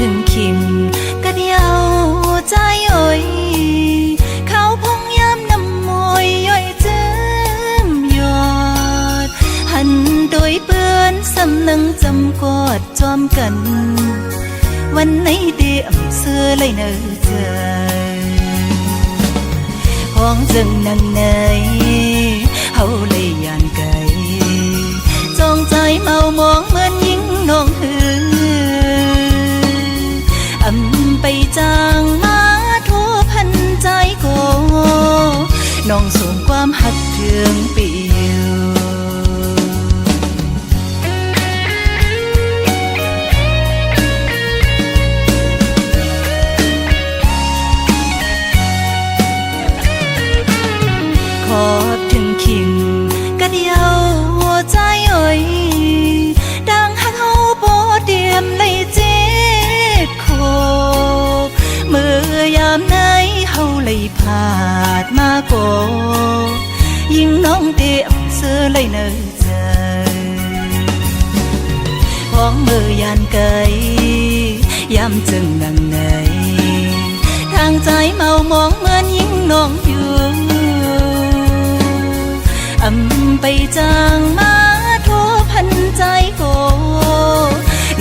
ถึงขิมกะเดียวใจเอ่ยเขาพงยามน้ำมวยย่อยเจิมยอดหันโดยเปื้อนสำนึงจำกอดจอมกันวันไหนเดียมเสื้อเลยเนอเจอห้องจึงนั่งไหนเฮาเลยยานไกลจงใจเมามองเหมือนยิ่งน้องหืออำไปจางมาทั่วพันใจโกน้องส่งความหักเทืองปิวขอบถึงขิงกะเดียวหัวใจเอ่ยดังหักเฮาโบเดียมเลยเจ็ดโคเมื่อยามไหนเฮาเลยพาดมาโกยิ่งน้องเดียมเสื้อเลยเนอเจอของมือยานไกลยามจึงนั่งไหนทางใจเมามองเหมือนยิ่งน้องอยู่อำไปจางมาทั่วพันใจโก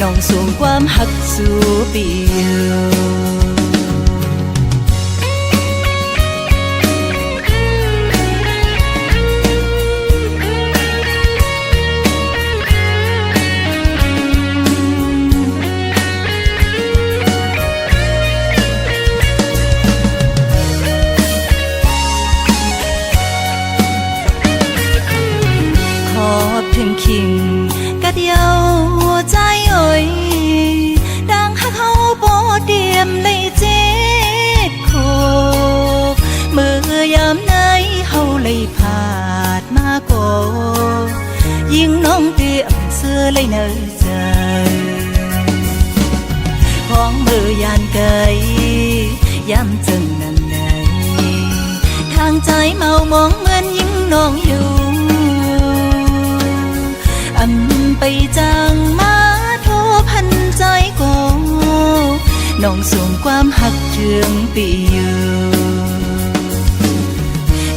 น้องส่งความหักสู่ปิวถึงขิงกะเดียวหัวใจเอ่ยดังหักเฮาโบเดียมเลยเจ็ดโคเมื่อยามไหนเฮาเลยพาดมาโกยิ่งน้องเดียมเสื้อเลยเนอใจของมือยานไกลย้ำจึงนั่นไหนทางใจเมามองเหมือนยิ่งน้องอยู่อำไปจางมาทั่วพันใจโกน้องส่งความหักเทืองปิว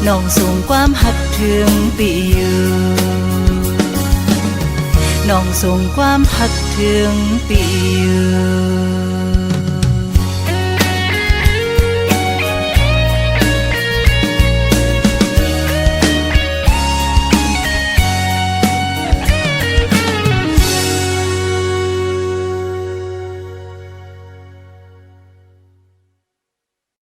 น้องส่งความหักเทืองปิวน้องส่งความหักเทืองปิว